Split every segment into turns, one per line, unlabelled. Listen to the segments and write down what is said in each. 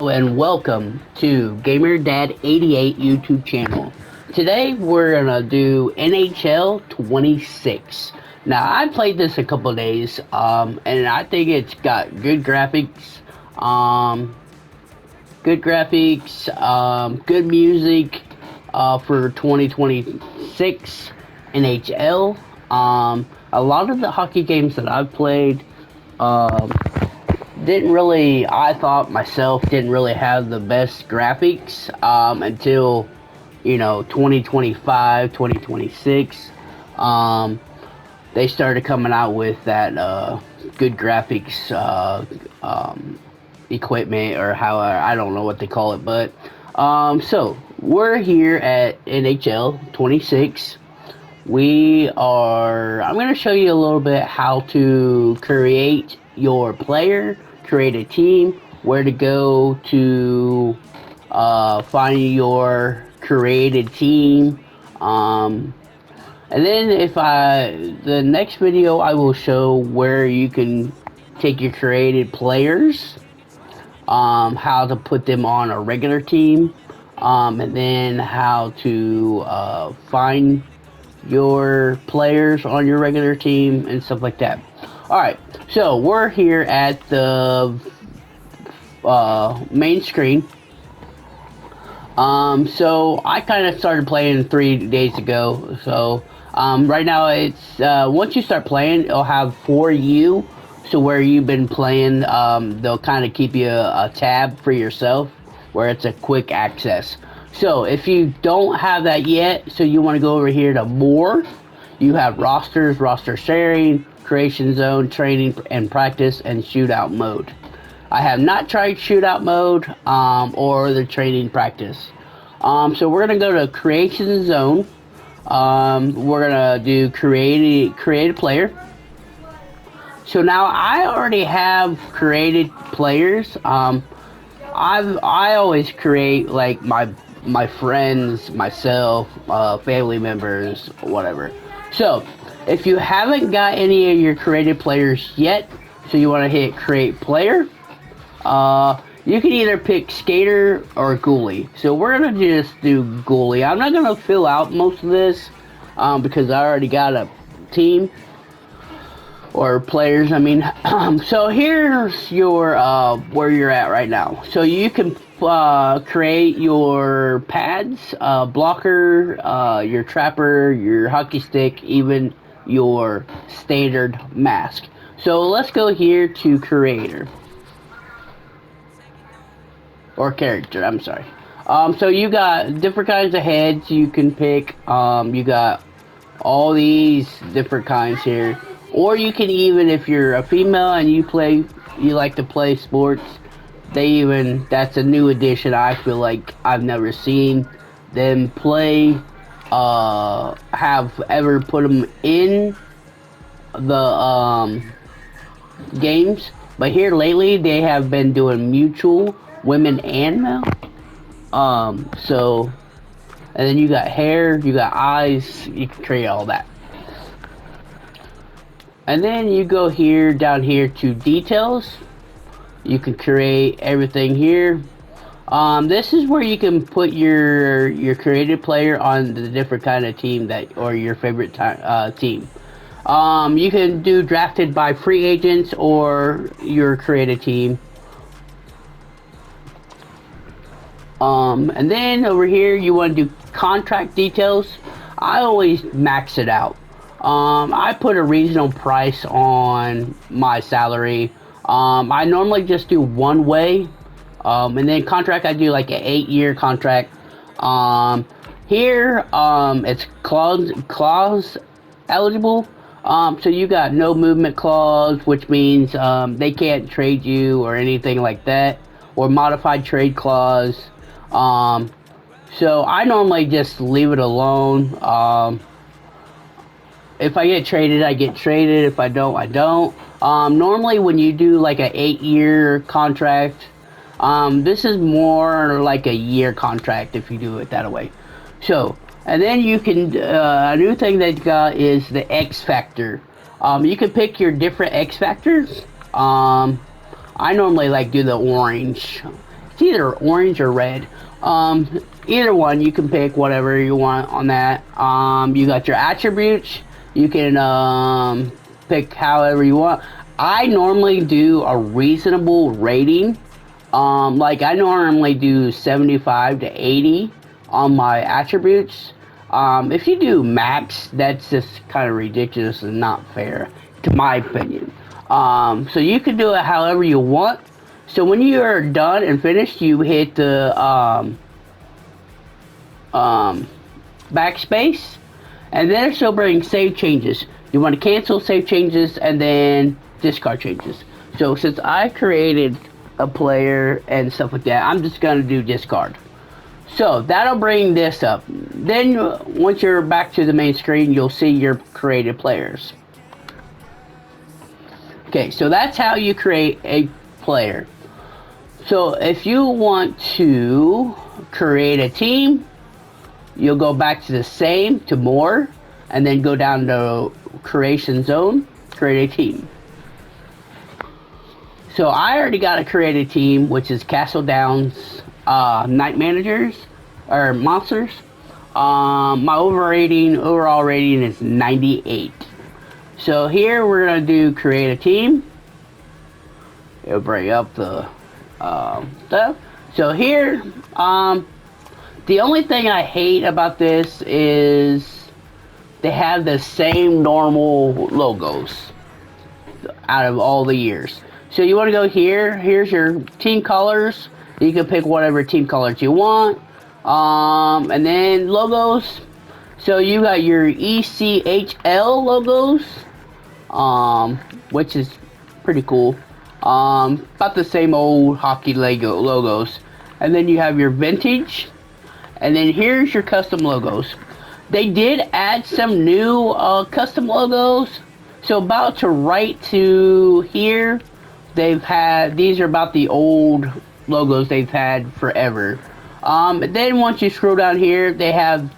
And welcome to GamerDad88 YouTube channel. Today we're gonna do NHL 26. Now I played this a couple days, and I think it's got good graphics, good music, for 2026 NHL. A lot of the hockey games that I've played, um, didn't really, I thought myself, didn't really have the best graphics until 2025, 2026. They started coming out with that good graphics equipment, or how, I don't know what they call it. But so we're here at NHL 26. I'm going to show you a little bit how to create your player, create a team, where to go to find your created team. And then the next video I will show where you can take your created players, how to put them on a regular team, and then how to find your players on your regular team and stuff like that. Alright, so we're here at the main screen. So I kind of started playing 3 days ago. So right now it's once you start playing, it'll have for you. So where you've been playing, they'll kind of keep you a tab for yourself where it's a quick access. So if you don't have that yet, so you want to go over here to more, you have rosters, roster sharing, creation zone, training and practice, and shootout mode. I have not tried shootout mode or the training practice. So we're going to go to creation zone. We're going to do create a player. So now I already have created players. I always create like my friends, myself, family members, whatever. So if you haven't got any of your created players yet, so you want to hit create player, you can either pick skater or goalie. So we're gonna just do goalie. I'm not gonna fill out most of this because I already got a team or players, I mean. So here's your where you're at right now. So you can create your pads, blocker, your trapper, your hockey stick, even your standard mask. So let's go here to creator or character, I'm sorry. So you got different kinds of heads you can pick. You got all these different kinds here. Or you can even, if you're a female and you like to play sports, that's a new addition. I feel like I've never seen them play, have ever put them in the games. But here lately, they have been doing mutual, women and male. So, and then you got hair, you got eyes, you can create all that. And then you go here, down here to details. You can create everything here. This is where you can put your created player on the different kind of team or your favorite team. You can do drafted by free agents or your created team. And then over here you want to do contract details. I always max it out. I put a reasonable price on my salary. I normally just do one way. And then contract, I do like an 8-year contract. Here, it's clause eligible. So you got no movement clause, which means they can't trade you or anything like that, or modified trade clause. So I normally just leave it alone. If I get traded, I get traded. If I don't, I don't. Normally when you do like an 8-year contract, this is more like a year contract if you do it that way. So, and then you can, a new thing they've got is the X Factor. You can pick your different X Factors. I normally like do the orange. It's either orange or red. Either one, you can pick whatever you want on that. You got your attributes. You can pick however you want. I normally do a reasonable rating. Like I normally do 75 to 80 on my attributes. If you do max, that's just kind of ridiculous and not fair, to my opinion. So you can do it however you want. So when you are done and finished, you hit the backspace, and then it'll bring save changes. You want to cancel save changes and then discard changes. So since I created a player and stuff like that, I'm just gonna do discard. So that'll bring this up. Then once you're back to the main screen, you'll see your created players. Okay, so that's how you create a player. So if you want to create a team, you'll go back to the same, to more, and then go down to creation zone, create a team. So I already got a created team, which is Castle Downs Night Managers, or Monsters. My overall rating is 98. So here we're going to do create a team. It'll bring up the stuff. So here, the only thing I hate about this is they have the same normal logos out of all the years. So you want to go here. Here's your team colors. You can pick whatever team colors you want. And then logos. So you got your ECHL logos, which is pretty cool. About the same old hockey Lego logos. And then you have your vintage. And then here's your custom logos. They did add some new custom logos. So about to right to here, these are about the old logos they've had forever. Then once you scroll down here, they have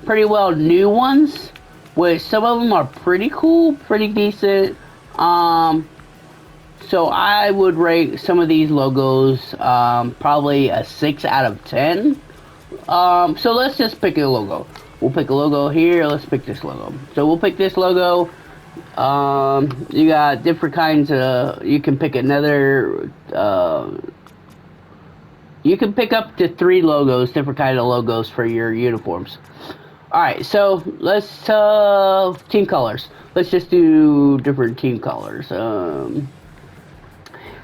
pretty well new ones, which some of them are pretty cool, pretty decent. So I would rate some of these logos probably a 6 out of 10. So let's just pick a logo. We'll pick a logo here. Let's pick this logo. So we'll pick this logo. You got different kinds of, you can pick another, you can pick up to 3 logos, different kind of logos for your uniforms. Alright, so let's, team colors. Let's just do different team colors.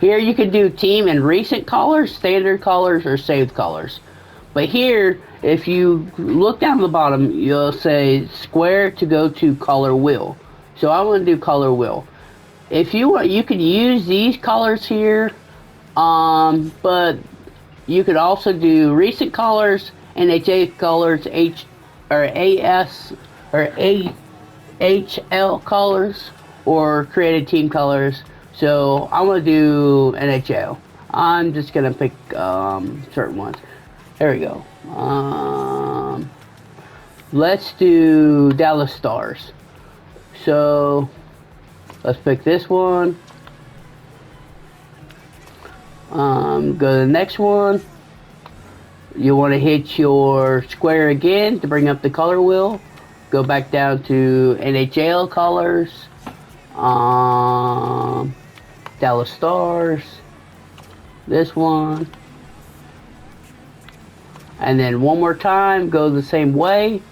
Here you can do team and recent colors, standard colors, or saved colors. But here, if you look down the bottom, you'll say square to go to color wheel. So I want to do color wheel. If you want, you could use these colors here, but you could also do recent colors, NHA colors, AS or AHL colors, or created team colors. So I'm gonna do NHL. I'm just gonna pick certain ones. There we go. Let's do Dallas Stars. So let's pick this one. Go to the next one. You want to hit your square again to bring up the color wheel. Go back down to NHL colors. Dallas Stars. This one. And then one more time, go the same way.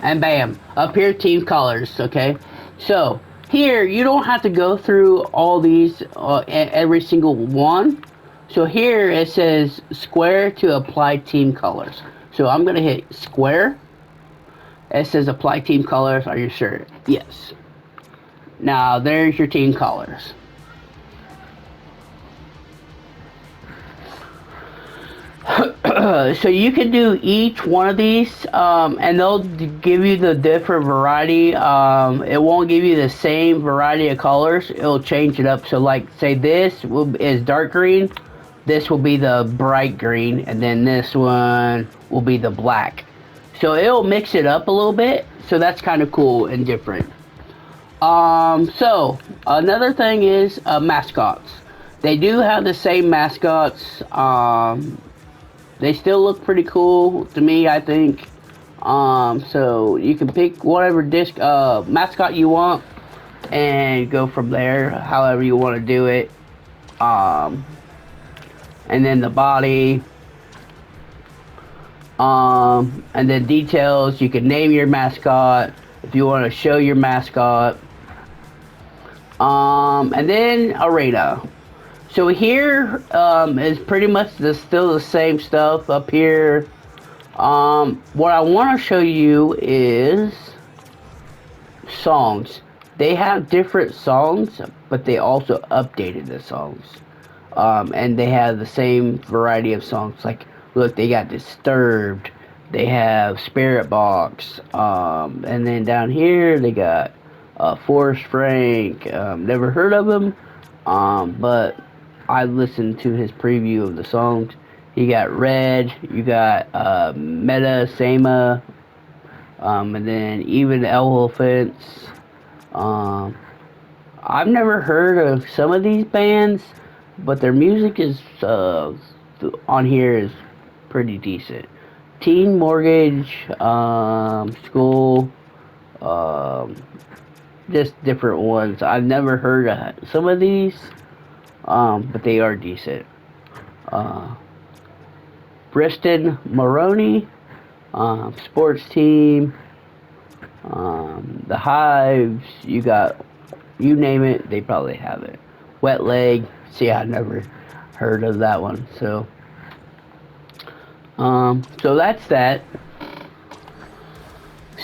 And bam, up here team colors, okay? So here you don't have to go through all these, every single one. So here it says square to apply team colors. So I'm gonna hit square. It says apply team colors. Are you sure? Yes. Now there's your team colors. So you can do each one of these, and they'll give you the different variety. It won't give you the same variety of colors. It'll change it up. So like say this is dark green, this will be the bright green, and then this one will be the black. So it'll mix it up a little bit. So that's kind of cool and different. So another thing is mascots. They do have the same mascots. They still look pretty cool to me, I think. So you can pick whatever mascot you want and go from there, however you want to do it. And then the body. And then details. You can name your mascot if you want to show your mascot. And then arena. So here is pretty much still the same stuff up here. What I want to show you is songs. They have different songs, but they also updated the songs. And they have the same variety of songs. Like, look, they got Disturbed. They have Spirit Box. And then down here, they got Forrest Frank. Never heard of him. But I listened to his preview of the songs. You got Red. You got Meta, Sama. And then Even Elephants. I've never heard of some of these bands, but their music is on here is pretty decent. Teen Mortgage, School, just different ones. I've never heard of some of these, but they are decent. Briston Maroney, Sports Team, The Hives, you name it, they probably have it. Wet Leg, see, I never heard of that one, so that's that.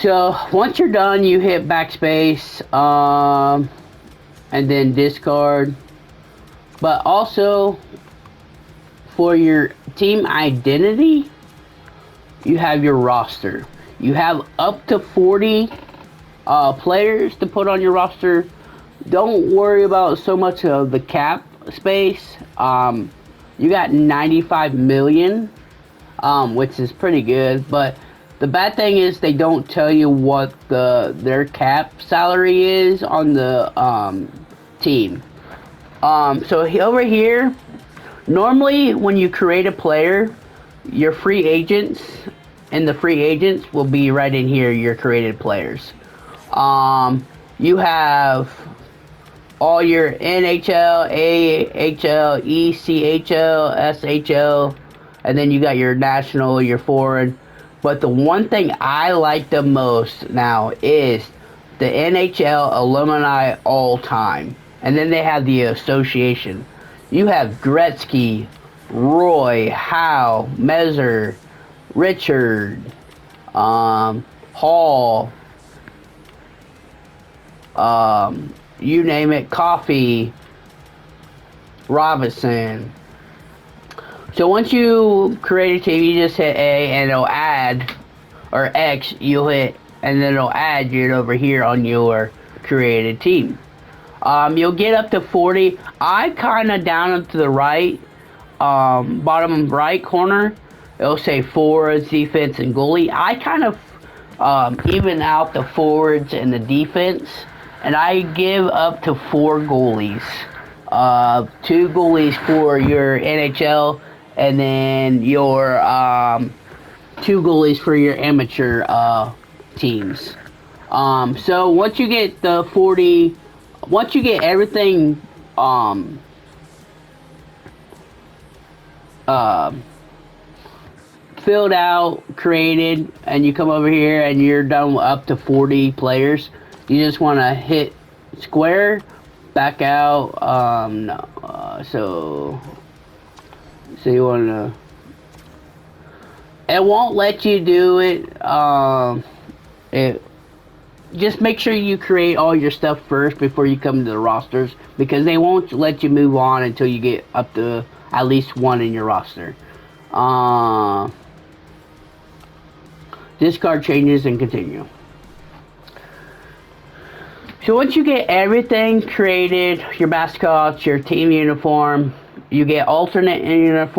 So once you're done, you hit backspace, and then discard. But also, for your team identity, you have your roster. You have up to 40 players to put on your roster. Don't worry about so much of the cap space. You got 95 million, which is pretty good. But the bad thing is they don't tell you what their cap salary is on the team. So over here, normally when you create a player, your free agents and the free agents will be right in here, your created players. You have all your NHL, AHL, ECHL, SHL, and then you got your national, your foreign. But the one thing I like the most now is the NHL alumni all time. And then they have the association. You have Gretzky, Roy, Howe, Messer, Richard, Hall, you name it, Coffee, Robinson. So once you create a team, you just hit A and it'll add, or X, you'll hit, and then it'll add it over here on your created team. You'll get up to 40. I kind of down to the right, bottom right corner, it'll say forwards, defense, and goalie. I kind of even out the forwards and the defense, and I give up to 4 goalies. 2 goalies for your NHL, and then your 2 goalies for your amateur teams. So once you get the 40, once you get everything filled out, created, and you come over here and you're done with up to 40 players, you just want to hit square, back out. So you want to, it won't let you do it. Just make sure you create all your stuff first before you come to the rosters, because they won't let you move on until you get up to at least 1 in your roster. Discard changes and continue. So once you get everything created, your mascots, your team uniform, you get alternate uniform.